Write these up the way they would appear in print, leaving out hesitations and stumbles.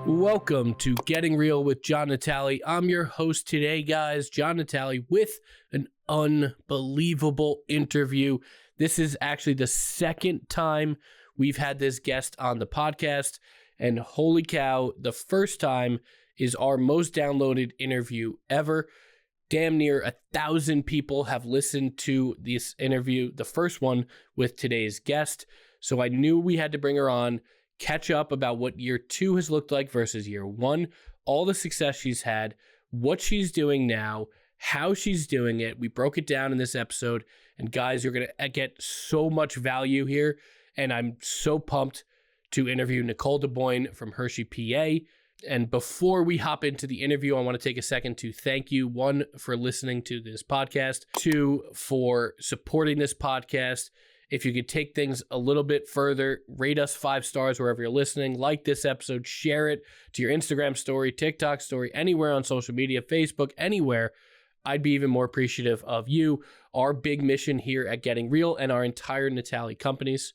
Welcome to Getting Real with John Natale. I'm your host today, guys, John Natale, with an unbelievable interview. This is actually the second time we've had this guest on the podcast, and holy cow, the first time is our most downloaded interview ever. Damn near 1,000 people have listened to this interview, the first one with today's guest. So I knew we had to bring her on, catch up about what year 2 has looked like versus year 1, all the success she's had, what she's doing now, how she's doing it. We broke it down in this episode, and guys, you're going to get so much value here, and I'm so pumped to interview Nicole Daboin from Hersey, PA. And before we hop into the interview, I want to take a second to thank you, 1, for listening to this podcast, 2, for supporting this podcast. If you could take things a little bit further, rate us 5 stars wherever you're listening, like this episode, share it to your Instagram story, TikTok story, anywhere on social media, Facebook, anywhere. I'd be even more appreciative of you. Our big mission here at Getting Real and our entire Natale companies,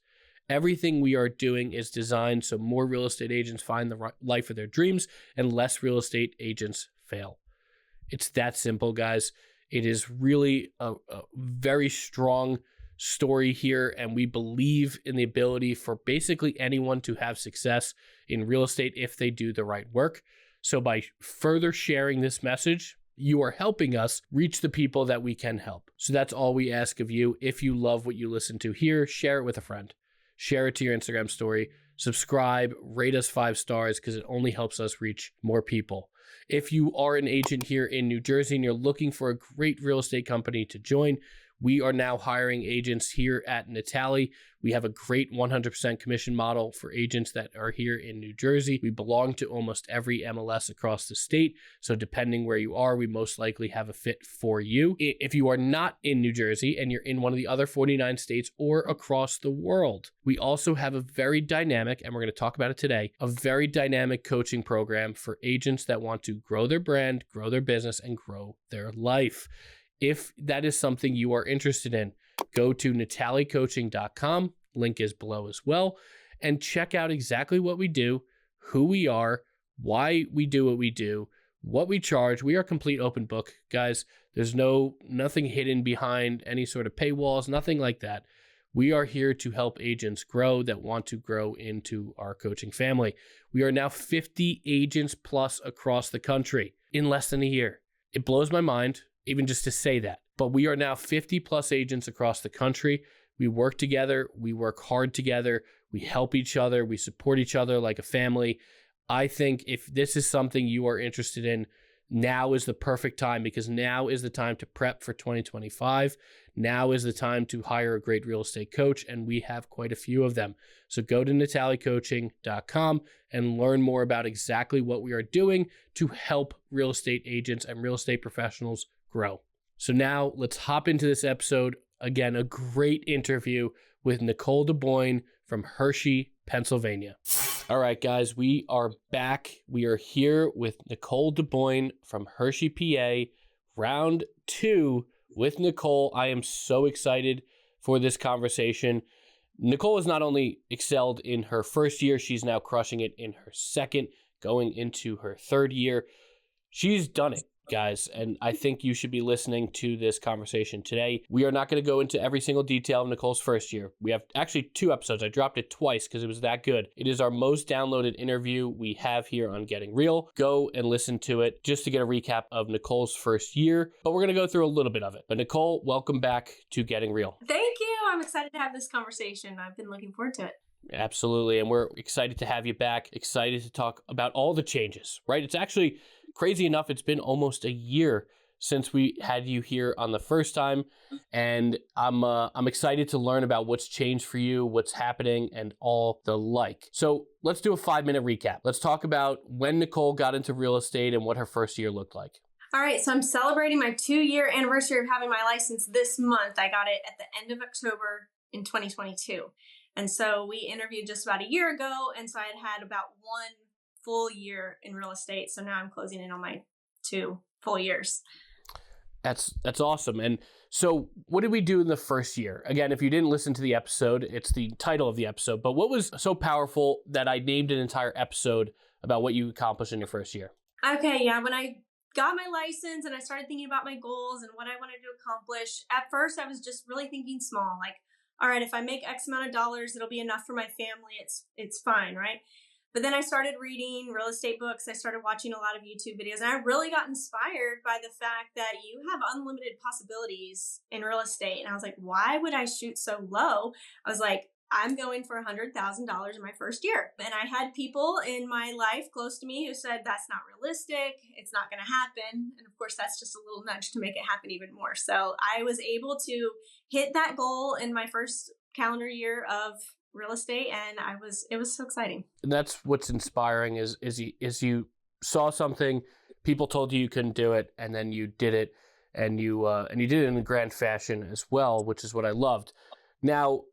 everything we are doing is designed so more real estate agents find the life of their dreams and less real estate agents fail. It's that simple, guys. It is really a very strong story here, and we believe in the ability for basically anyone to have success in real estate if they do the right work. So by further sharing this message, you are helping us reach the people that we can help. So that's all we ask of you. If you love what you listen to here, share it with a friend. Share it to your Instagram story. Subscribe, rate us 5 stars, because it only helps us reach more people. If you are an agent here in New Jersey and you're looking for a great real estate company to join, we are now hiring agents here at Natale. We have a great 100% commission model for agents that are here in New Jersey. We belong to almost every MLS across the state. So depending where you are, we most likely have a fit for you. If you are not in New Jersey and you're in one of the other 49 states or across the world, we also have a very dynamic, and we're going to talk about it today, a very dynamic coaching program for agents that want to grow their brand, grow their business, and grow their life. If that is something you are interested in, go to natalecoaching.com. Link is below as well. And check out exactly what we do, who we are, why we do what we do, what we charge. We are a complete open book, guys. There's nothing hidden behind any sort of paywalls, nothing like that. We are here to help agents grow that want to grow into our coaching family. We are now 50 agents plus across the country in less than a year. It blows my mind, even just to say that. But we are now 50 plus agents across the country. We work together. We work hard together. We help each other. We support each other like a family. I think if this is something you are interested in, now is the perfect time, because now is the time to prep for 2025. Now is the time to hire a great real estate coach, and we have quite a few of them. So go to natalecoaching.com and learn more about exactly what we are doing to help real estate agents and real estate professionals grow. So now let's hop into this episode. Again, a great interview with Nicole Daboin from Hersey, Pennsylvania. All right, guys, we are back. We are here with Nicole Daboin from Hersey, PA, round 2 with Nicole. I am so excited for this conversation. Nicole has not only excelled in her first year, she's now crushing it in her second, going into her third year. She's done it, guys, and I think you should be listening to this conversation today. We are not going to go into every single detail of Nicole's first year. We have actually 2 episodes. I dropped it twice because it was that good. It is our most downloaded interview we have here on Getting Real. Go and listen to it just to get a recap of Nicole's first year, but we're going to go through a little bit of it. But Nicole, welcome back to Getting Real. Thank you. I'm excited to have this conversation. I've been looking forward to it. Absolutely, and we're excited to have you back, excited to talk about all the changes, right? It's actually crazy enough, it's been almost a year since we had you here on the first time, and I'm excited to learn about what's changed for you, what's happening, and all the like. So let's do a 5-minute recap. Let's talk about when Nicole got into real estate and what her first year looked like. All right, so I'm celebrating my 2-year anniversary of having my license this month. I got it at the end of October in 2022. And so we interviewed just about a year ago, and so I had about 1 full year in real estate. So now I'm closing in on my 2 full years. That's awesome. And so what did we do in the first year? Again, if you didn't listen to the episode, it's the title of the episode, but what was so powerful that I named an entire episode about what you accomplished in your first year? Okay, yeah, when I got my license and I started thinking about my goals and what I wanted to accomplish, at first I was just really thinking small, like, all right, if I make X amount of dollars, it'll be enough for my family. It's fine, right? But then I started reading real estate books. I started watching a lot of YouTube videos, and I really got inspired by the fact that you have unlimited possibilities in real estate. And I was like, why would I shoot so low? I was like, I'm going for $100,000 in my first year. And I had people in my life close to me who said, that's not realistic. It's not going to happen. And of course, that's just a little nudge to make it happen even more. So I was able to hit that goal in my first calendar year of real estate, and it was so exciting. And that's what's inspiring is you saw something, people told you couldn't do it, and then you did it, and you did it in a grand fashion as well, which is what I loved. Now,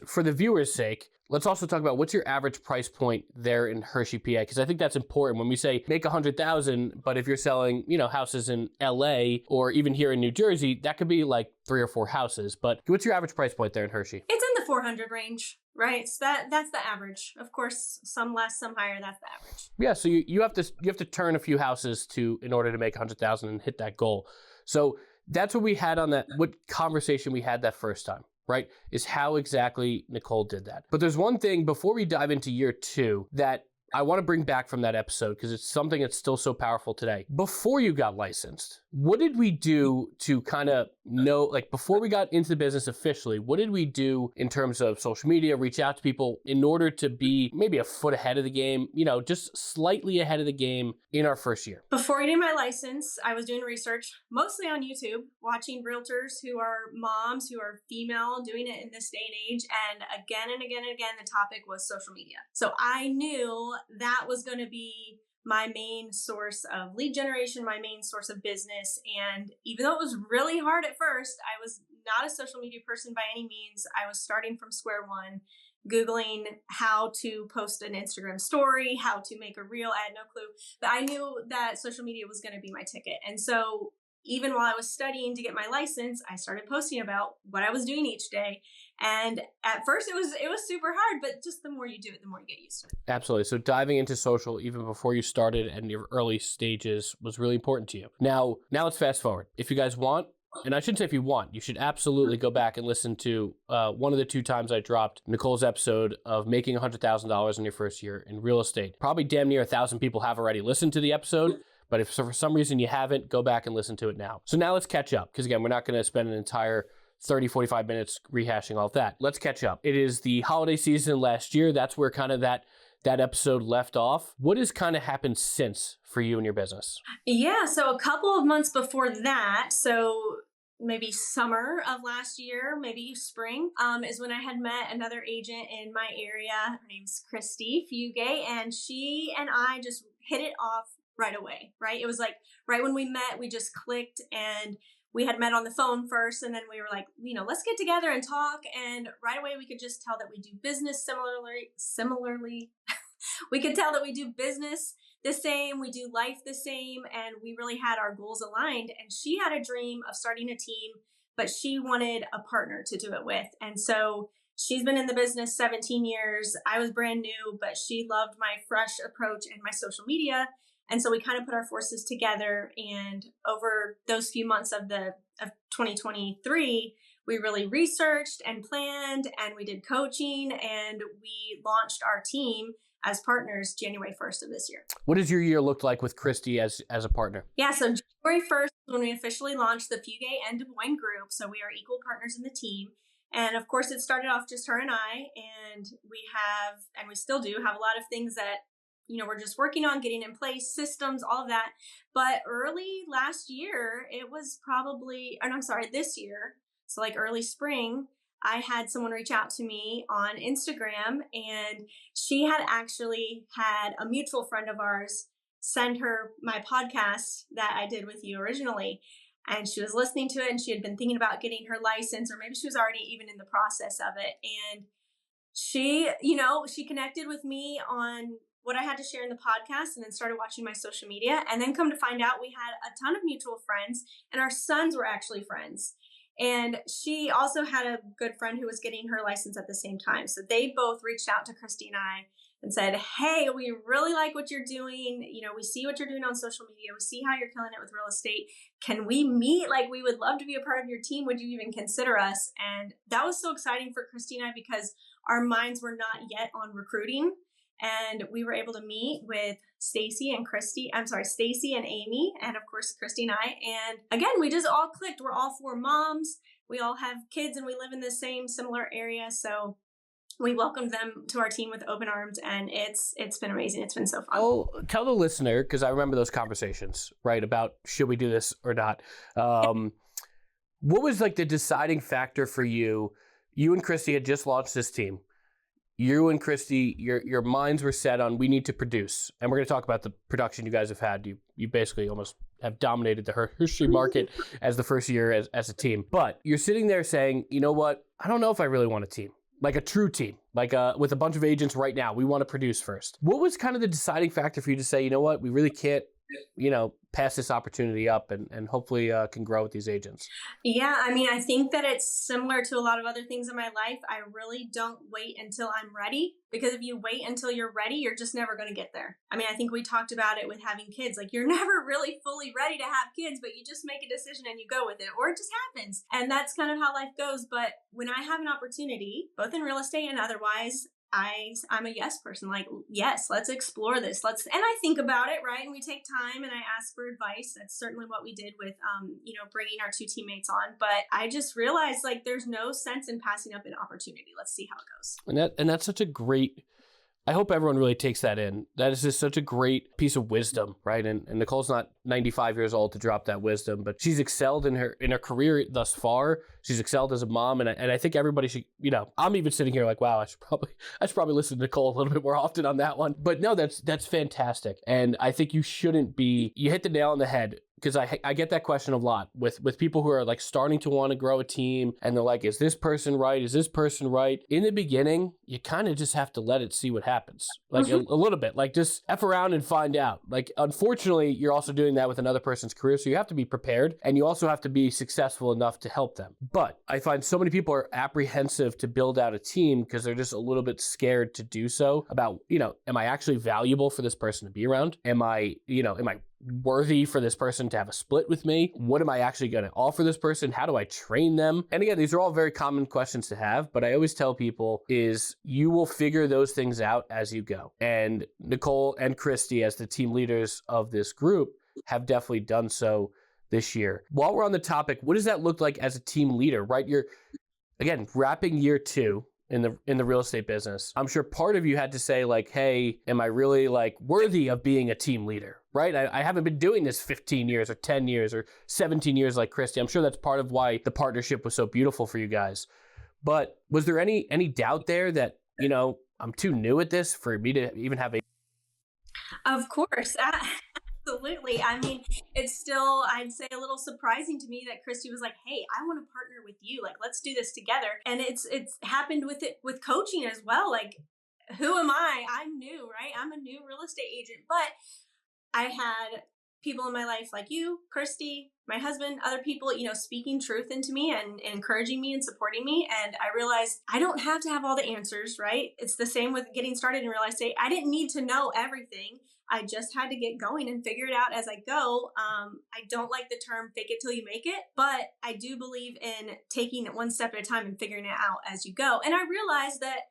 for the viewers' sake, let's also talk about what's your average price point there in Hersey, PA, because I think that's important when we say make 100,000, but if you're selling, houses in LA or even here in New Jersey, that could be like 3 or 4 houses. But what's your average price point there in Hersey? It's in the 400 range, right? So that's the average. Of course, some less, some higher. That's the average. Yeah. So you have to turn a few houses in order to make 100,000 and hit that goal. So that's what we had what conversation we had that first time. Right, is how exactly Nicole did that. But there's one thing before we dive into year 2 that I want to bring back from that episode because it's something that's still so powerful today. Before you got licensed, what did we do to kind of know, like before we got into the business officially, what did we do in terms of social media, reach out to people in order to be maybe a foot ahead of the game, just slightly ahead of the game in our first year? Before getting my license, I was doing research mostly on YouTube, watching realtors who are moms, who are female, doing it in this day and age. And again and again and again, the topic was social media. So I knew that was going to be my main source of lead generation, my main source of business. And even though it was really hard at first, I was not a social media person by any means. I was starting from square one, Googling how to post an Instagram story, how to make a reel. I had no clue, but I knew that social media was going to be my ticket. And so even while I was studying to get my license, I started posting about what I was doing each day. And at first it was super hard, but just the more you do it, the more you get used to it. Absolutely. So diving into social even before you started and your early stages was really important to you. Now let's fast forward. If you guys want, and I shouldn't say if you want, you should absolutely go back and listen to one of the 2 times I dropped Nicole's episode of making $100,000 in your first year in real estate. Probably damn near 1,000 people have already listened to the episode. But if for some reason you haven't, go back and listen to it now. So now let's catch up. Because again, we're not going to spend an entire 30, 45 minutes rehashing all of that. Let's catch up. It is the holiday season last year. That's where kind of that episode left off. What has kind of happened since for you and your business? Yeah, so a couple of months before that, so maybe summer of last year, maybe spring, is when I had met another agent in my area. Her name's Christy Fugate, and she and I just hit it off right away, right? It was like right when we met, we just clicked, and we had met on the phone first, and then we were like, let's get together and talk. And right away, we could just tell that we do business similarly. We could tell that we do business the same, we do life the same, and we really had our goals aligned. And she had a dream of starting a team, but she wanted a partner to do it with. And so she's been in the business 17 years. I was brand new, but she loved my fresh approach and my social media. And so we kind of put our forces together, and over those few months of 2023, we really researched and planned, and we did coaching, and we launched our team as partners January 1st of this year. What does your year look like with Christy as a partner? Yeah, so January 1st is when we officially launched the Fugate Daboin Group. So we are equal partners in the team. And of course, it started off just her and I, and we still do have a lot of things that we're just working on getting in place, systems, all of that. But early last year, this year, so like early spring, I had someone reach out to me on Instagram, and she had actually had a mutual friend of ours send her my podcast that I did with you originally. And she was listening to it, and she had been thinking about getting her license, or maybe she was already even in the process of it. And she connected with me on what I had to share in the podcast and then started watching my social media. And then come to find out, we had a ton of mutual friends and our sons were actually friends. And she also had a good friend who was getting her license at the same time. So they both reached out to Christy and I and said, hey, we really like what you're doing. We see what you're doing on social media. We see how you're killing it with real estate. Can we meet? Like, we would love to be a part of your team. Would you even consider us? And that was so exciting for Christy and I because our minds were not yet on recruiting. And we were able to meet with Stacy and Amy, and of course, Christy and I. And again, we just all clicked. We're all 4 moms. We all have kids and we live in the same similar area. So we welcomed them to our team with open arms, and it's been amazing. It's been so fun. Oh, tell the listener, because I remember those conversations, right, about should we do this or not. What was like the deciding factor for you? You and Christy had just launched this team. You and Christy, your minds were set on we need to produce. And we're going to talk about the production you guys have had. You basically almost have dominated the Hersey market as the first year as a team. But you're sitting there saying, you know what? I don't know if I really want a team, like a true team, like with a bunch of agents right now. We want to produce first. What was kind of the deciding factor for you to say, you know what? We really can't, pass this opportunity up and hopefully can grow with these agents? Yeah, I mean, I think that it's similar to a lot of other things in my life. I really don't wait until I'm ready, because if you wait until you're ready, you're just never going to get there. I mean, I think we talked about it with having kids. Like, you're never really fully ready to have kids, but you just make a decision and you go with it, or it just happens. And that's kind of how life goes. But when I have an opportunity, both in real estate and otherwise, I'm a yes person. Like, yes, let's explore this. And I think about it, right? And we take time and I ask for advice. That's certainly what we did with, bringing our 2 teammates on. But I just realized, like, there's no sense in passing up an opportunity. Let's see how it goes. And that's such a great, I hope everyone really takes that in. That is just such a great piece of wisdom, right? And Nicole's not 95 years old to drop that wisdom, but she's excelled in her career thus far. She's excelled as a mom, and I think everybody should, I'm even sitting here like, wow, I should probably listen to Nicole a little bit more often on that one. But no, that's fantastic. And I think you hit the nail on the head. Because I get that question a lot with people who are like starting to want to grow a team, and they're like, is this person right? Is this person right? In the beginning, you kind of just have to let it see what happens. Like a little bit, like just F around and find out. Like, unfortunately, you're also doing that with another person's career. So you have to be prepared, and you also have to be successful enough to help them. But I find so many people are apprehensive to build out a team because they're just a little bit scared to do so about, am I actually valuable for this person to be around? Am I worthy for this person to have a split with me? What am I actually going to offer this person? How do I train them? And again, these are all very common questions to have, but I always tell people is you will figure those things out as you go. And Nicole and Christy, as the team leaders of this group, have definitely done so this year. While we're on the topic, what does that look like as a team leader, right? You're, again, wrapping year 2 in the real estate business. I'm sure part of you had to say, like, hey, am I really like worthy of being a team leader, right? I haven't been doing this 15 years or 10 years or 17 years like Christy. I'm sure that's part of why the partnership was so beautiful for you guys. But was there any doubt there that, I'm too new at this for me to even have a... Of course. Absolutely. I mean, it's still, I'd say, a little surprising to me that Christy was like, hey, I want to partner with you. Like, let's do this together. And it's happened with coaching as well. Like, who am I? I'm new, right? I'm a new real estate agent, but I had people in my life like you, Christy, my husband, other people, speaking truth into me and encouraging me and supporting me. And I realized I don't have to have all the answers, right? It's the same with getting started in real estate. I didn't need to know everything. I just had to get going and figure it out as I go. I don't like the term fake it till you make it, but I do believe in taking it one step at a time and figuring it out as you go. And I realized that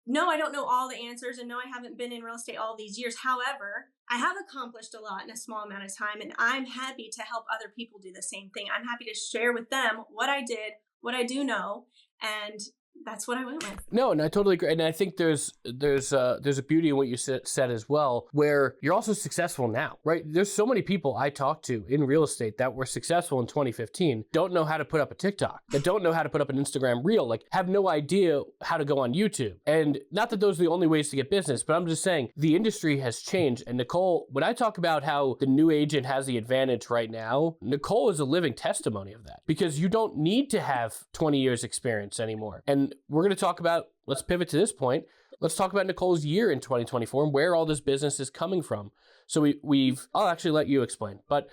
no, I don't know all the answers, and no, I haven't been in real estate all these years. However, I have accomplished a lot in a small amount of time, and I'm happy to help other people do the same thing. I'm happy to share with them what I did, what I do know, and that's what I went with. No, and I totally agree. And I think there's a beauty in what you said as well, where you're also successful now, right? There's so many people I talk to in real estate that were successful in 2015, don't know how to put up a TikTok, that don't know how to put up an Instagram reel, like have no idea how to go on YouTube. And not that those are the only ways to get business, but I'm just saying the industry has changed. And Nicole, when I talk about how the new agent has the advantage right now, Nicole is a living testimony of that, because you don't need to have 20 years experience anymore. And And we're going to talk about, let's pivot to this point. Let's talk about Nicole's year in 2024 and where all this business is coming from. So I'll actually let you explain, but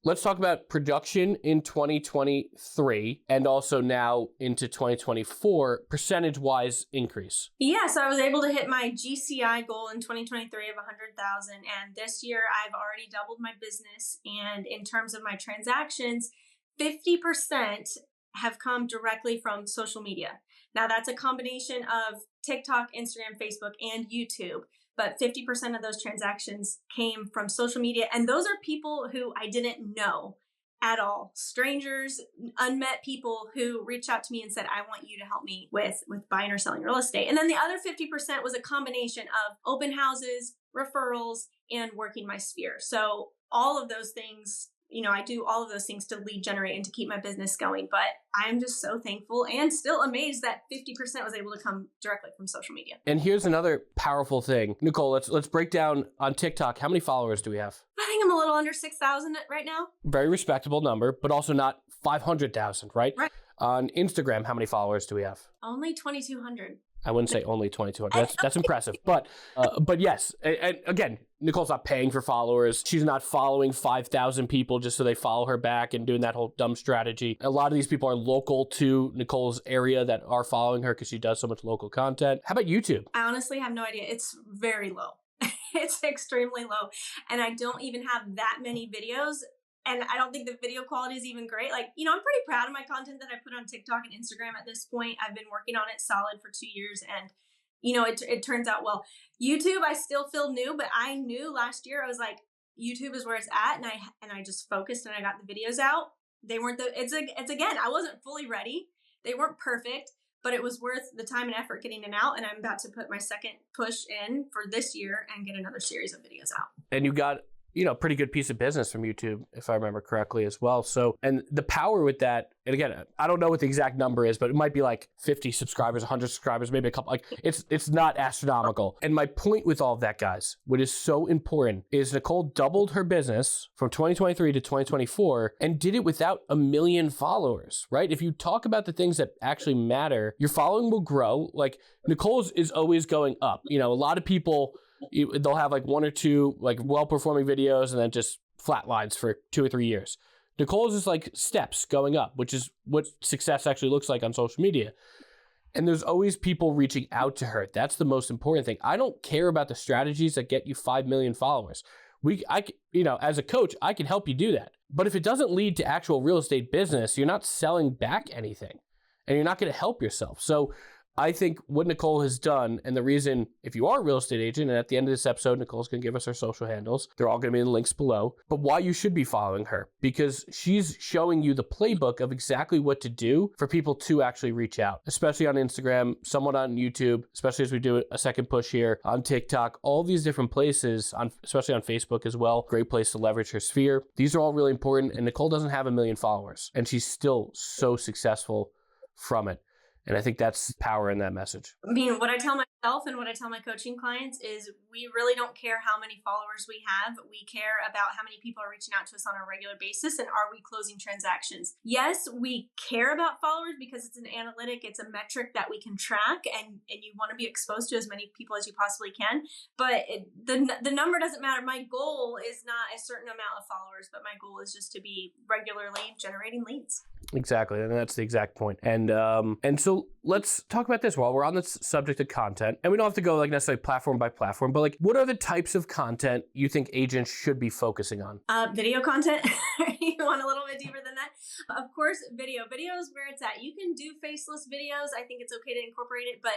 let's talk about production in 2023 and also now into 2024, percentage-wise increase. Yeah, so I was able to hit my GCI goal in 2023 of 100,000. And this year I've already doubled my business. And in terms of my transactions, 50% have come directly from social media. Now that's a combination of TikTok, Instagram, Facebook, and YouTube. But 50% of those transactions came from social media. And those are people who I didn't know at all. Strangers, unmet people who reached out to me and said, I want you to help me with buying or selling real estate. And then the other 50% was a combination of open houses, referrals, and working my sphere. So all of those things, I do all of those things to lead generate and to keep my business going. But I'm just so thankful and still amazed that 50% was able to come directly from social media. And here's another powerful thing. Nicole, let's break down on TikTok. How many followers do we have? I think I'm a little under 6,000 right now. Very respectable number, but also not 500,000, right? Right. On Instagram, how many followers do we have? Only 2,200. I wouldn't say only 2,200. That's impressive. But yes, and again, Nicole's not paying for followers. She's not following 5,000 people just so they follow her back and doing that whole dumb strategy. A lot of these people are local to Nicole's area that are following her because she does so much local content. How about YouTube? I honestly have no idea. It's very low. It's extremely low. And I don't even have that many videos. And I don't think the video quality is even great. I'm pretty proud of my content that I put on TikTok and Instagram at this point. I've been working on it solid for 2 years and, it turns out well. YouTube, I still feel new, but I knew last year, I was like, YouTube is where it's at. And I just focused and I got the videos out. They weren't again, I wasn't fully ready. They weren't perfect, but it was worth the time and effort getting it out. And I'm about to put my second push in for this year and get another series of videos out. And you got pretty good piece of business from YouTube, if I remember correctly as well. So, and the power with that, and again, I don't know what the exact number is, but it might be like 50 subscribers, 100 subscribers, maybe a couple, it's not astronomical. And my point with all of that, guys, what is so important is Nicole doubled her business from 2023 to 2024 and did it without 1 million followers, right? If you talk about the things that actually matter, your following will grow. Like Nicole's is always going up. A lot of people, they'll have like 1 or 2 like well-performing videos and then just flat lines for 2 or 3 years. Nicole's is like steps going up, which is what success actually looks like on social media. And there's always people reaching out to her. That's the most important thing. I don't care about the strategies that get you 5 million followers. As a coach, I can help you do that. But if it doesn't lead to actual real estate business, you're not selling back anything and you're not going to help yourself. So I think what Nicole has done, and the reason, if you are a real estate agent, and at the end of this episode, Nicole's going to give us her social handles. They're all going to be in the links below. But why you should be following her, because she's showing you the playbook of exactly what to do for people to actually reach out, especially on Instagram, somewhat on YouTube, especially as we do a second push here on TikTok, all these different places, especially on Facebook as well. Great place to leverage her sphere. These are all really important. And Nicole doesn't have 1 million followers, and she's still so successful from it. And I think that's power in that message. I mean, what I tell myself and what I tell my coaching clients is we really don't care how many followers we have. We care about how many people are reaching out to us on a regular basis and are we closing transactions. Yes, we care about followers because it's an analytic, it's a metric that we can track and you want to be exposed to as many people as you possibly can. But the number doesn't matter. My goal is not a certain amount of followers, but my goal is just to be regularly generating leads. Exactly. And that's the exact point. And so let's talk about this while we're on this subject of content. And we don't have to go like necessarily platform by platform, but like what are the types of content you think agents should be focusing on? Video content. You want a little bit deeper than that? Of course, video. Video is where it's at. You can do faceless videos. I think it's okay to incorporate it, but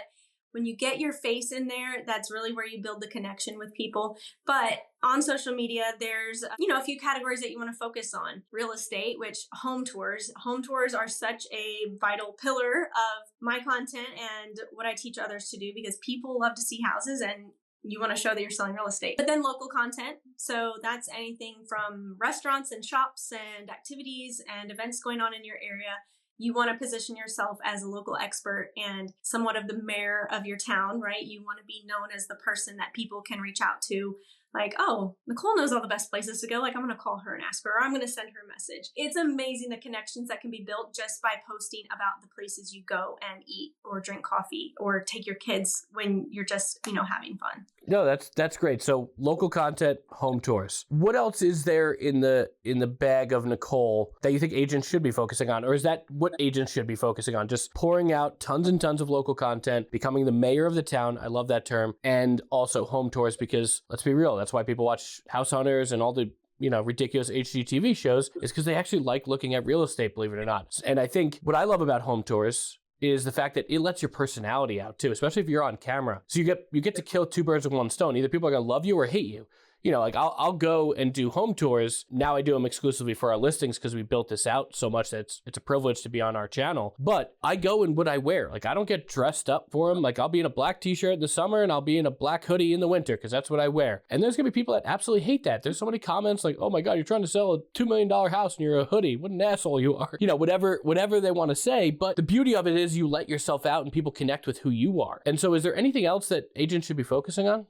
when you get your face in there, that's really where you build the connection with people. But on social media, there's, a few categories that you want to focus on. Real estate, which home tours. Home tours are such a vital pillar of my content and what I teach others to do because people love to see houses and you want to show that you're selling real estate. But then local content. So that's anything from restaurants and shops and activities and events going on in your area. You want to position yourself as a local expert and somewhat of the mayor of your town, right? You want to be known as the person that people can reach out to like, oh, Nicole knows all the best places to go. Like, I'm going to call her and ask her, or I'm going to send her a message. It's amazing the connections that can be built just by posting about the places you go and eat or drink coffee or take your kids when you're just, having fun. No, that's great. So local content, home tours. What else is there in the bag of Nicole that you think agents should be focusing on? Or is that what agents should be focusing on? Just pouring out tons and tons of local content, becoming the mayor of the town. I love that term. And also home tours, because let's be real, that's why people watch House Hunters and all the ridiculous HGTV shows, is because they actually like looking at real estate, believe it or not. And I think what I love about home tours is the fact that it lets your personality out too, especially if you're on camera. So you get to kill two birds with one stone. Either people are gonna love you or hate you. Like I'll go and do home tours. Now I do them exclusively for our listings because we built this out so much that it's a privilege to be on our channel. But I go in what I wear. Like I don't get dressed up for them. Like I'll be in a black t-shirt in the summer and I'll be in a black hoodie in the winter because that's what I wear. And there's gonna be people that absolutely hate that. There's so many comments like, oh my God, you're trying to sell a $2 million house and you're a hoodie. What an asshole you are. Whatever they want to say. But the beauty of it is you let yourself out and people connect with who you are. And so is there anything else that agents should be focusing on?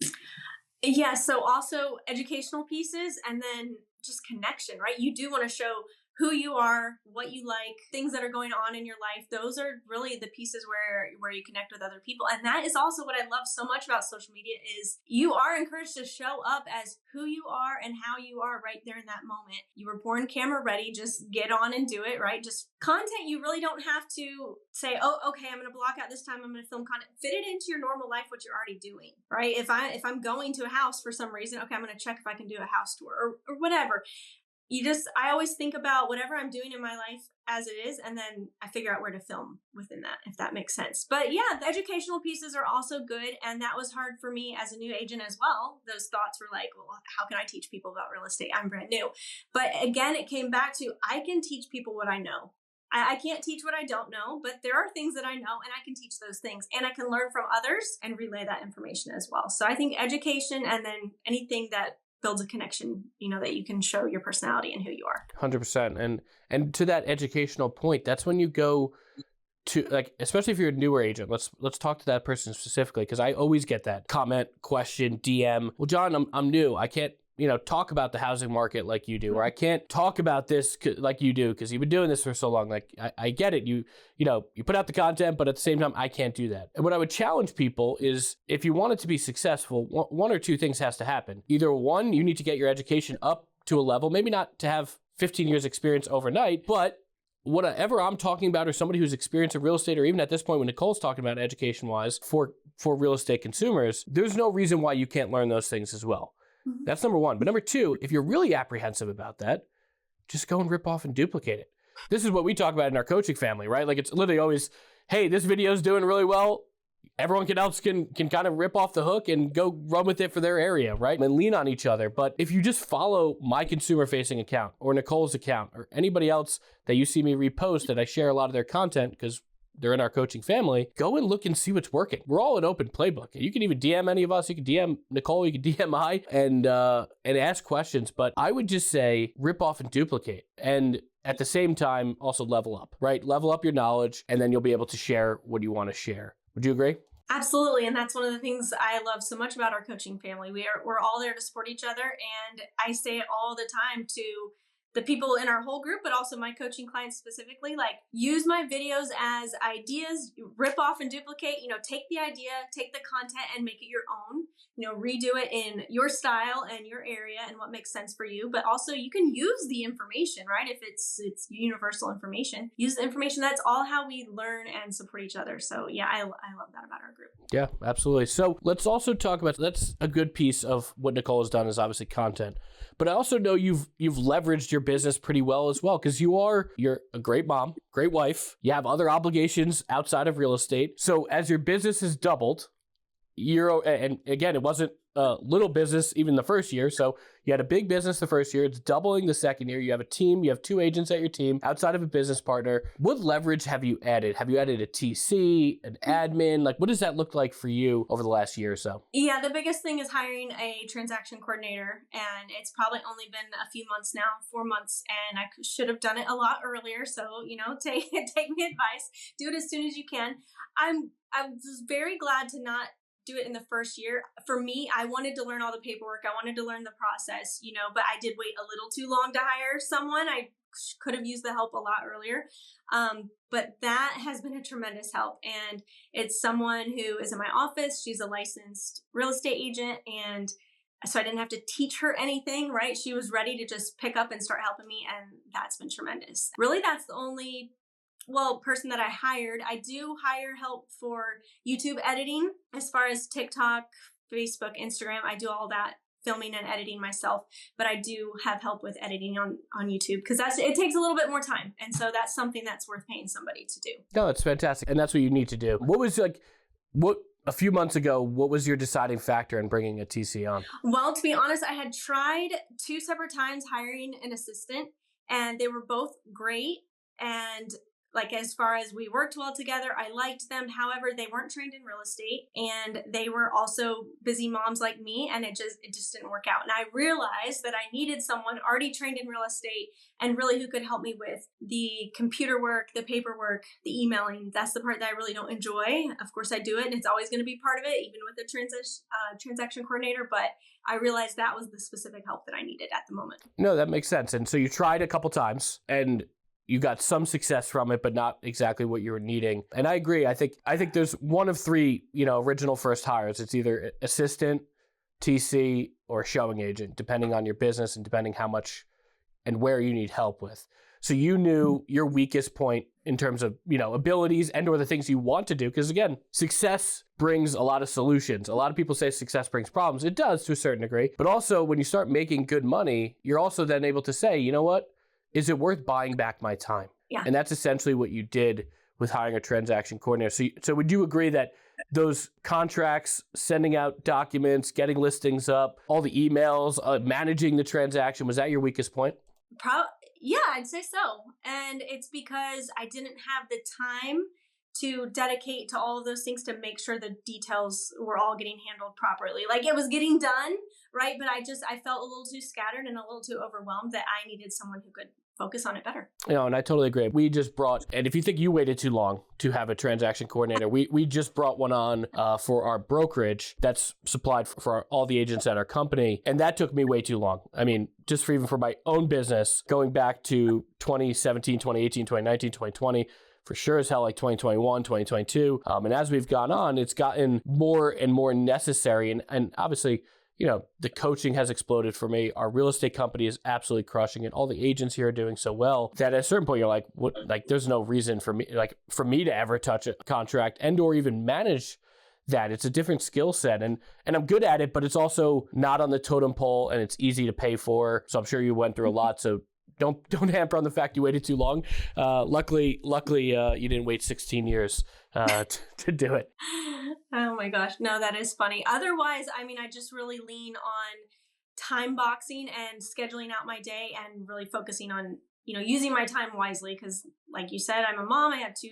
Yeah, so also educational pieces and then just connection, right? You do want to show who you are, what you like, things that are going on in your life. Those are really the pieces where you connect with other people. And that is also what I love so much about social media is you are encouraged to show up as who you are and how you are right there in that moment. You were born camera ready, just get on and do it, right? Just content, you really don't have to say, oh, okay, I'm going to block out this time, I'm going to film content. Fit it into your normal life, what you're already doing, right? If I'm going to a house for some reason, okay, I'm going to check if I can do a house tour or whatever. I always think about whatever I'm doing in my life as it is, and then I figure out where to film within that, if that makes sense. But yeah, the educational pieces are also good. And that was hard for me as a new agent as well. Those thoughts were like, well, how can I teach people about real estate? I'm brand new. But again, it came back to, I can teach people what I know. I can't teach what I don't know, but there are things that I know and I can teach those things and I can learn from others and relay that information as well. So I think education and then anything that builds a connection, that you can show your personality and who you are. 100%. And to that educational point, that's when you go to, like, especially if you're a newer agent, let's talk to that person specifically, because I always get that comment, question, DM. Well, John, I'm new. I can't, talk about the housing market like you do, or I can't talk about this like you do because you've been doing this for so long. Like, I get it. You put out the content, but at the same time, I can't do that. And what I would challenge people is, if you want it to be successful, one or two things has to happen. Either one, you need to get your education up to a level, maybe not to have 15 years experience overnight, but whatever I'm talking about, or somebody who's experienced in real estate, or even at this point when Nicole's talking about education-wise for real estate consumers, there's no reason why you can't learn those things as well. Mm-hmm. That's number one. But number two, if you're really apprehensive about that, just go and rip off and duplicate it. This is what we talk about in our coaching family, right? Like, it's literally always, hey, this video is doing really well. Everyone else can kind of rip off the hook and go run with it for their area, right? And lean on each other. But if you just follow my consumer-facing account or Nicole's account or anybody else that you see me repost that I share a lot of their content because they're in our coaching family, go and look and see what's working. We're all an open playbook. You can even DM any of us. You can DM Nicole. You can DM I and ask questions. But I would just say rip off and duplicate. And at the same time, also level up, right? Level up your knowledge, and then you'll be able to share what you want to share. Would you agree? Absolutely. And that's one of the things I love so much about our coaching family. We're all there to support each other. And I say it all the time to the people in our whole group, but also my coaching clients specifically, like, use my videos as ideas, rip off and duplicate, take the idea, take the content and make it your own, redo it in your style and your area and what makes sense for you. But also you can use the information, right? If it's universal information, use the information. That's all how we learn and support each other. So yeah, I love that about our group. Yeah, absolutely. So let's also talk about, that's a good piece of what Nicole has done is obviously content. But I also know you've leveraged your business pretty well as well, because you're a great mom, great wife. You have other obligations outside of real estate. So as your business has doubled, and again, it wasn't a little business even the first year. So you had a big business the first year. It's doubling the second year. You have a team. You have 2 agents at your team outside of a business partner. What leverage have you added? Have you added a TC, an admin? Like, what does that look like for you over the last year or so? Yeah, the biggest thing is hiring a transaction coordinator. And it's probably only been a few months now, 4 months. And I should have done it a lot earlier. So, take me advice. Do it as soon as you can. I was very glad to not do it in the first year. For me, I wanted to learn all the paperwork. I wanted to learn the process, but I did wait a little too long to hire someone. I could have used the help a lot earlier. But that has been a tremendous help. And it's someone who is in my office. She's a licensed real estate agent. And so I didn't have to teach her anything, right? She was ready to just pick up and start helping me. And that's been tremendous. Really, that's the only person that I hired. I do hire help for YouTube editing as far as TikTok, Facebook, Instagram. I do all that filming and editing myself, but I do have help with editing on YouTube because it takes a little bit more time. And so that's something that's worth paying somebody to do. No, it's fantastic. And that's what you need to do. What was a few months ago, what was your deciding factor in bringing a TC on? Well, to be honest, I had tried 2 separate times hiring an assistant and they were both great. And as far as we worked well together, I liked them. However, they weren't trained in real estate and they were also busy moms like me. And it just didn't work out. And I realized that I needed someone already trained in real estate and really who could help me with the computer work, the paperwork, the emailing. That's the part that I really don't enjoy. Of course I do it and it's always going to be part of it, even with the transaction coordinator. But I realized that was the specific help that I needed at the moment. No, that makes sense. And so you tried a couple times and you got some success from it, but not exactly what you were needing. And I agree. I think there's one of 3, original first hires. It's either assistant, TC, or showing agent, depending on your business and depending how much and where you need help with. So you knew your weakest point in terms of, abilities and or the things you want to do. Because again, success brings a lot of solutions. A lot of people say success brings problems. It does to a certain degree. But also when you start making good money, you're also then able to say, you know what? Is it worth buying back my time? Yeah. And that's essentially what you did with hiring a transaction coordinator. So would you agree that those contracts, sending out documents, getting listings up, all the emails, managing the transaction, was that your weakest point? Yeah, I'd say so. And it's because I didn't have the time to dedicate to all of those things to make sure the details were all getting handled properly. It was getting done, right? But I felt a little too scattered and a little too overwhelmed that I needed someone who could focus on it better. And I totally agree. We just brought, and if you think you waited too long to have a transaction coordinator, we just brought one on for our brokerage that's supplied for all the agents at our company. And that took me way too long. I mean, just for my own business, going back to 2017, 2018, 2019, 2020, for sure as hell 2021, 2022. And as we've gone on, it's gotten more and more necessary. And obviously, the coaching has exploded for me. Our real estate company is absolutely crushing it. All the agents here are doing so well that at a certain point you're like, what? There's no reason for me to ever touch a contract and or even manage that. It's a different skill set and I'm good at it, but it's also not on the totem pole and it's easy to pay for. So I'm sure you went through a lot. So don't hamper on the fact you waited too long. Luckily, you didn't wait 16 years to do it. Oh my gosh. No, that is funny. Otherwise, I just really lean on time boxing and scheduling out my day and really focusing on, using my time wisely. Because like you said, I'm a mom. I have 2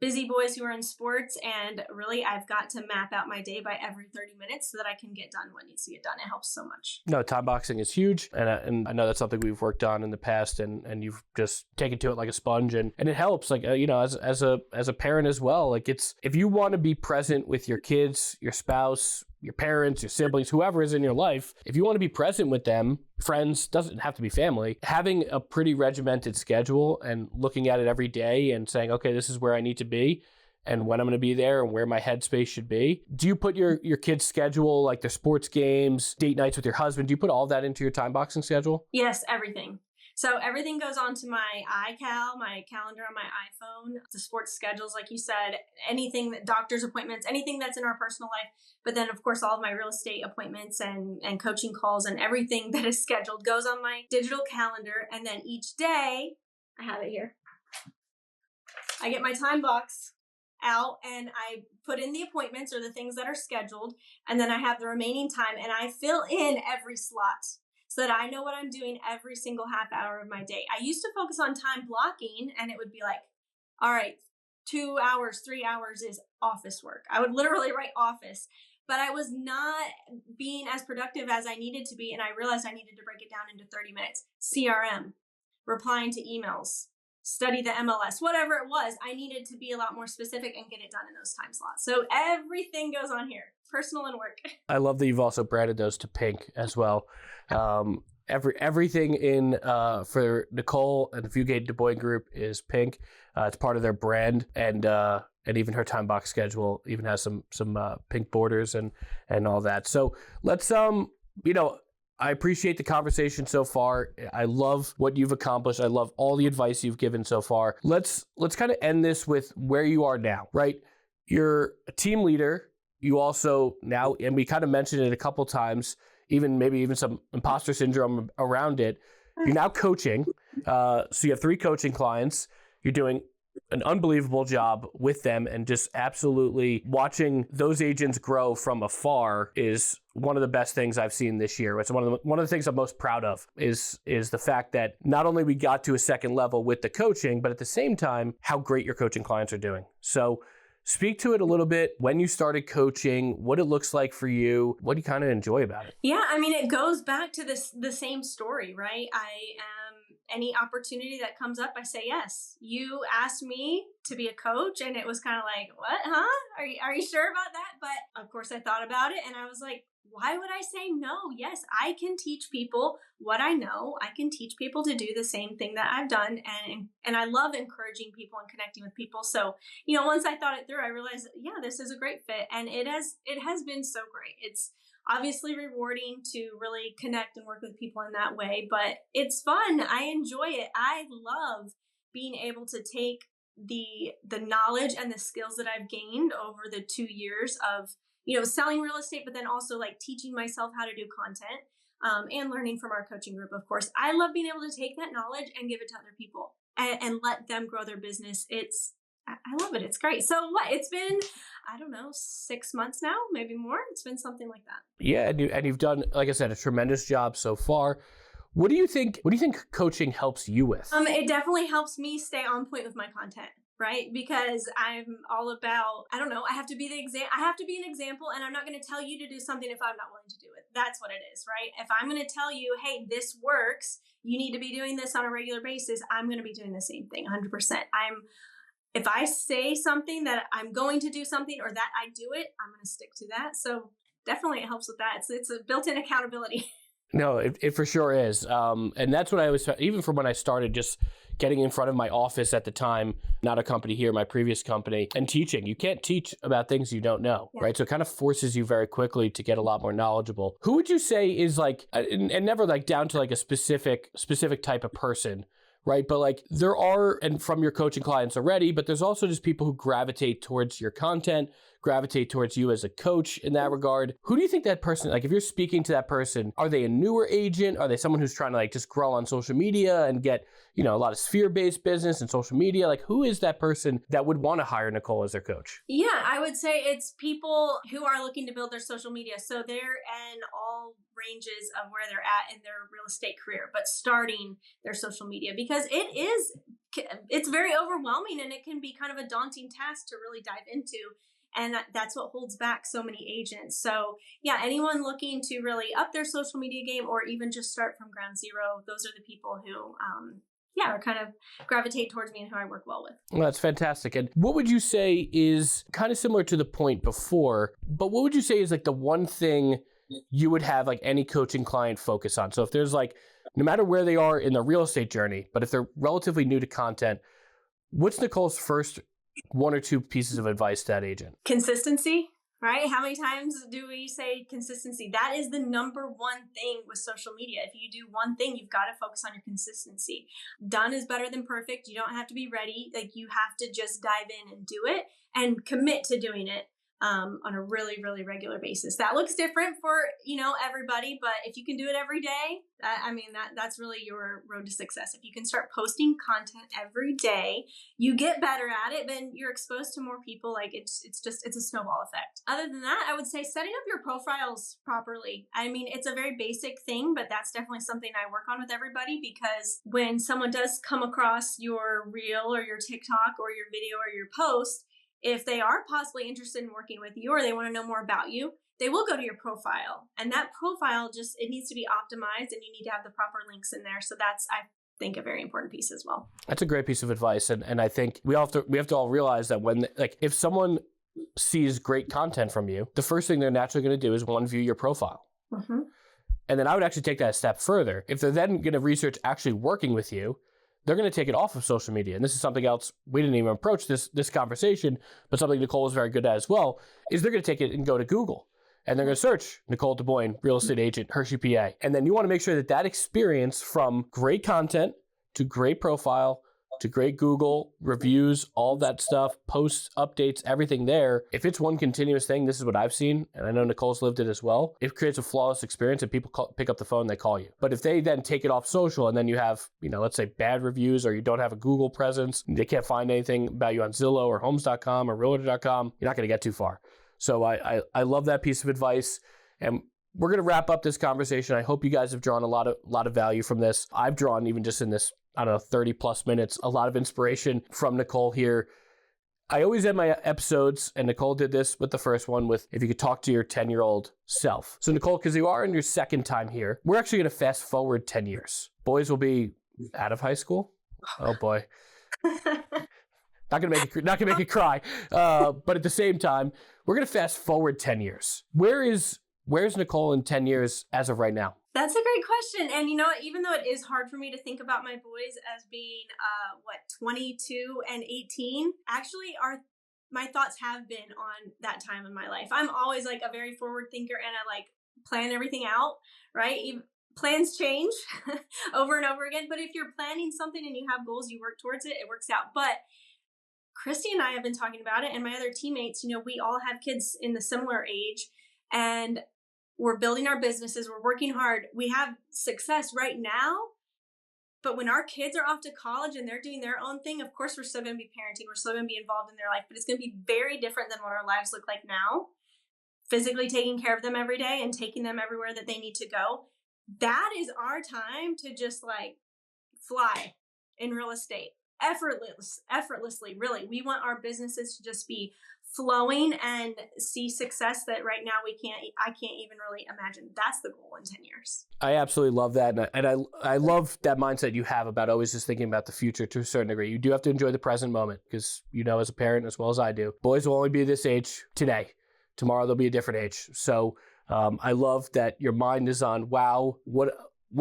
busy boys who are in sports. And really, I've got to map out my day by every 30 minutes so that I can get done what needs to get done. It helps so much. No, time boxing is huge. And I know that's something we've worked on in the past. And you've just taken to it like a sponge. And it helps, as a parent as well. It's if you want to be present with your kids, your spouse, your parents, your siblings, whoever is in your life, if you want to be present with them, friends, doesn't have to be family, having a pretty regimented schedule and looking at it every day and saying, okay, this is where I need to be and when I'm going to be there and where my headspace should be. Do you put your kids' schedule, like their sports games, date nights with your husband, do you put all that into your time boxing schedule? Yes, everything. So everything goes onto my iCal, my calendar on my iPhone, the sports schedules, like you said, anything that doctor's appointments, anything that's in our personal life. But then, of course, all of my real estate appointments and coaching calls and everything that is scheduled goes on my digital calendar. And then each day, I have it here, I get my time box out and I put in the appointments or the things that are scheduled. And then I have the remaining time and I fill in every slot so that I know what I'm doing every single half hour of my day. I used to focus on time blocking and it would be like, all right, 2 hours, 3 hours is office work. I would literally write office, but I was not being as productive as I needed to be. And I realized I needed to break it down into 30 minutes. CRM, replying to emails, study the MLS, whatever it was. I needed to be a lot more specific and get it done in those time slots. So everything goes on here, personal and work. I love that you've also branded those to pink as well. Everything in for Nicole and the Fugate Daboin Group is pink. It's part of their brand, and even her time box schedule even has some pink borders and all that. So let's I appreciate the conversation so far. I love what you've accomplished. I love all the advice you've given so far. Let's kind of end this with where you are now, right? You're a team leader. You also now, and we kind of mentioned it a couple times, maybe even some imposter syndrome around it. You're now coaching. So you have 3 coaching clients. You're doing an unbelievable job with them, and just absolutely watching those agents grow from afar is one of the best things I've seen this year. It's one of the things I'm most proud of is the fact that not only we got to a second level with the coaching, but at the same time, how great your coaching clients are doing. So speak to it a little bit, when you started coaching, what it looks like for you, what do you kind of enjoy about it? Yeah, I mean, it goes back to the same story, right? Any opportunity that comes up, I say yes. You asked me to be a coach, and it was kind of like, what, huh? Are you sure about that? But of course I thought about it, and I was like, why would I say no? Yes, I can teach people what I know. I can teach people to do the same thing that I've done. And I love encouraging people and connecting with people. So, once I thought it through, I realized, yeah, this is a great fit. And it has been so great. It's obviously rewarding to really connect and work with people in that way, but it's fun. I enjoy it. I love being able to take the knowledge and the skills that I've gained over the 2 years of selling real estate, but then also like teaching myself how to do content and learning from our coaching group, of course. I love being able to take that knowledge and give it to other people and let them grow their business. I love it. It's great. So it's been, I don't know, 6 months now, maybe more. It's been something like that. Yeah. And you've done, like I said, a tremendous job so far. What do you think coaching helps you with? It definitely helps me stay on point with my content. Right? Because I'm all about, I don't know, I have to be an example, and I'm not going to tell you to do something if I'm not willing to do it. That's what it is, right? If I'm going to tell you, hey, this works, you need to be doing this on a regular basis, I'm going to be doing the same thing 100%. If I say something that I'm going to do something or that I do it, I'm going to stick to that. So definitely it helps with that. It's a built-in accountability. No, it for sure is. And that's what I always, even from when I started just getting in front of my office at the time, not a company here, my previous company, and teaching. You can't teach about things you don't know, right? So it kind of forces you very quickly to get a lot more knowledgeable. Who would you say is like, and never like down to like a specific type of person, right? But like there are, and from your coaching clients already, but there's also just people who gravitate towards your content, gravitate towards you as a coach in that regard. Who do you think that person, like if you're speaking to that person, are they a newer agent? Are they someone who's trying to like just grow on social media and get, a lot of sphere-based business and social media? Like who is that person that would want to hire Nicole as their coach? Yeah, I would say it's people who are looking to build their social media. So they're in all ranges of where they're at in their real estate career, but starting their social media, because it's very overwhelming and it can be kind of a daunting task to really dive into. And that's what holds back so many agents. So yeah, anyone looking to really up their social media game or even just start from ground zero, those are the people who, are kind of gravitate towards me and who I work well with. Well, that's fantastic. And what would you say is kind of similar to the point before, but what would you say is like the one thing you would have like any coaching client focus on? So if there's like, no matter where they are in the real estate journey, but if they're relatively new to content, what's Nicole's first 1 or 2 pieces of advice to that agent? Consistency, right? How many times do we say consistency? That is the number one thing with social media. If you do one thing, you've got to focus on your consistency. Done is better than perfect. You don't have to be ready. Like you have to just dive in and do it and commit to doing it on a really, really regular basis. That looks different for, everybody, but if you can do it every day, that's really your road to success. If you can start posting content every day, you get better at it, then you're exposed to more people. Like it's a snowball effect. Other than that, I would say setting up your profiles properly. It's a very basic thing, but that's definitely something I work on with everybody, because when someone does come across your reel or your TikTok or your video or your post, if they are possibly interested in working with you or they want to know more about you, they will go to your profile. And that profile it needs to be optimized and you need to have the proper links in there. So I think a very important piece as well. That's a great piece of advice. And I think we have to all realize that when, like, if someone sees great content from you, the first thing they're naturally going to do is one, view your profile. Mm-hmm. And then I would actually take that a step further. If they're then going to research actually working with you, they're going to take it off of social media. And this is something else we didn't even approach this conversation, but something Nicole is very good at as well, is they're going to take it and go to Google. And they're going to search Nicole Daboin, real estate agent, Hersey, PA. And then you want to make sure that that experience from great content to great profile to great Google reviews, all that stuff, posts, updates, everything there. If it's one continuous thing, this is what I've seen, and I know Nicole's lived it as well. It creates a flawless experience, and people pick up the phone, they call you. But if they then take it off social, and then you have, let's say bad reviews, or you don't have a Google presence, they can't find anything about you on Zillow or Homes.com or Realtor.com, you're not going to get too far. So I love that piece of advice, and we're going to wrap up this conversation. I hope you guys have drawn a lot of value from this. I've drawn, even just in this, 30 plus minutes, a lot of inspiration from Nicole here. I always end my episodes, and Nicole did this with the first one, with if you could talk to your 10-year-old self. So Nicole, because you are in your second time here, we're actually going to fast forward 10 years. Boys will be out of high school. Oh boy. Not gonna make it cry. But at the same time, we're gonna fast forward 10 years. Where's Nicole in 10 years as of right now? That's a great question. And even though it is hard for me to think about my boys as being 22 and 18, actually my thoughts have been on that time in my life. I'm always like a very forward thinker, and I like plan everything out, right? Plans change over and over again, but if you're planning something and you have goals, you work towards it, it works out. But Christy and I have been talking about it, and my other teammates, we all have kids in the similar age, and we're building our businesses. We're working hard. We have success right now, but when our kids are off to college and they're doing their own thing, of course, we're still going to be parenting. We're still going to be involved in their life, but it's going to be very different than what our lives look like now. Physically taking care of them every day and taking them everywhere that they need to go. That is our time to just like fly in real estate. Effortlessly, really. We want our businesses to just be flowing and see success that right now I can't even really imagine. That's the goal in 10 years. I absolutely love that. And I love that mindset you have about always just thinking about the future to a certain degree. You do have to enjoy the present moment because, as a parent, as well as I do, boys will only be this age today. Tomorrow they'll be a different age. So I love that your mind is on, wow, what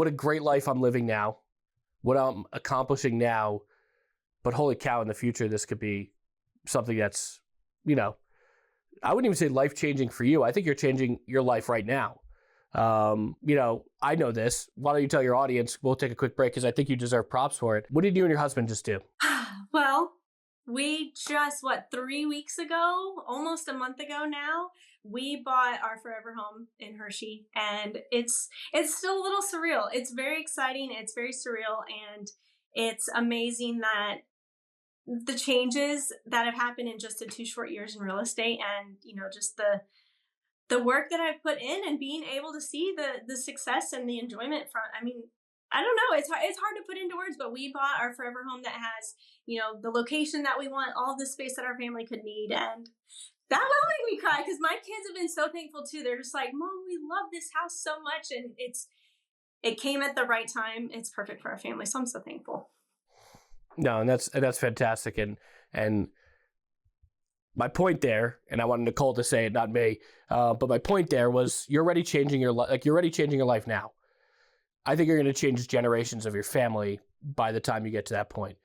a great life I'm living now, what I'm accomplishing now. But holy cow, in the future, this could be something that's, I wouldn't even say life-changing for you. I think you're changing your life right now. I know this. Why don't you tell your audience? We'll take a quick break because I think you deserve props for it. What did you and your husband just do? Well, we just, 3 weeks ago, almost a month ago now, we bought our forever home in Hersey, and it's still a little surreal. It's very exciting. It's very surreal, and it's amazing that the changes that have happened in just the 2 short years in real estate, and just the work that I've put in, and being able to see the success and the enjoyment from. I mean, I don't know. It's hard to put into words, but we bought our forever home that has the location that we want, all the space that our family could need, and that will make me cry because my kids have been so thankful too. They're just like, Mom, we love this house so much, and it came at the right time. It's perfect for our family, so I'm so thankful. No, and that's fantastic. And my point there, and I wanted Nicole to say it, not me, but my point there was you're already changing your life. Like, you're already changing your life now. I think you're going to change generations of your family by the time you get to that point.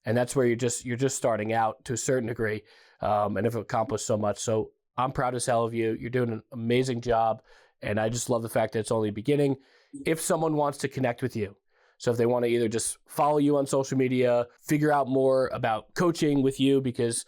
And that's where you're just starting out to a certain degree, and have accomplished so much. So I'm proud as hell of you. You're doing an amazing job. And I just love the fact that it's only beginning. If someone wants to connect with you, so if they want to either just follow you on social media, figure out more about coaching with you, because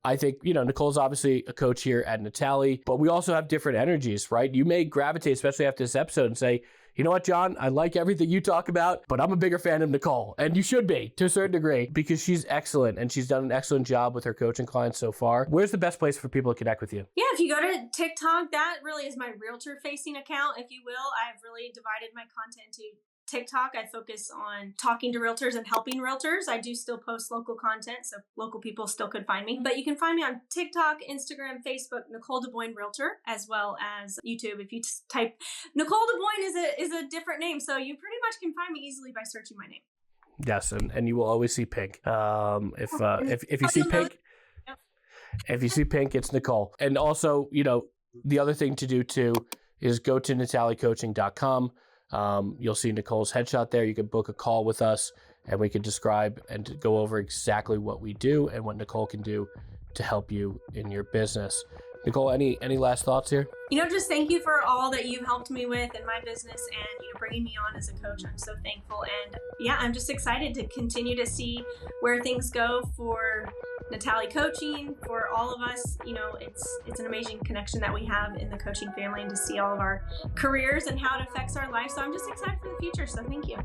I think, Nicole's obviously a coach here at Natale, but we also have different energies, right? You may gravitate, especially after this episode, and say, you know what, John, I like everything you talk about, but I'm a bigger fan of Nicole. And you should be, to a certain degree, because she's excellent, and she's done an excellent job with her coaching clients so far. Where's the best place for people to connect with you? Yeah, if you go to TikTok, that really is my realtor-facing account, if you will. I've really divided my content into TikTok. I focus on talking to realtors and helping realtors. I do still post local content, so local people still could find me. But you can find me on TikTok, Instagram, Facebook, Nicole Daboin Realtor, as well as YouTube. If you type Nicole Daboin is a different name, so you pretty much can find me easily by searching my name. Yes, and you will always see pink. If you see pink, if you see pink, it's Nicole. And also, the other thing to do too is go to natalecoaching.com. You'll see Nicole's headshot there. You can book a call with us, and we can describe and go over exactly what we do and what Nicole can do to help you in your business. Nicole, any last thoughts here? Just thank you for all that you've helped me with in my business and, bringing me on as a coach. I'm so thankful. And yeah, I'm just excited to continue to see where things go for Natale Coaching, for all of us. It's an amazing connection that we have in the coaching family, and to see all of our careers and how it affects our life. So I'm just excited for the future. So thank you.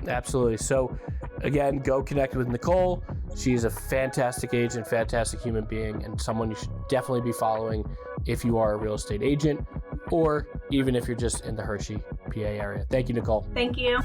Absolutely. So again, go connect with Nicole. She's a fantastic agent, fantastic human being, and someone you should definitely be following if you are a real estate agent, or even if you're just in the Hersey, PA area. Thank you, Nicole. Thank you.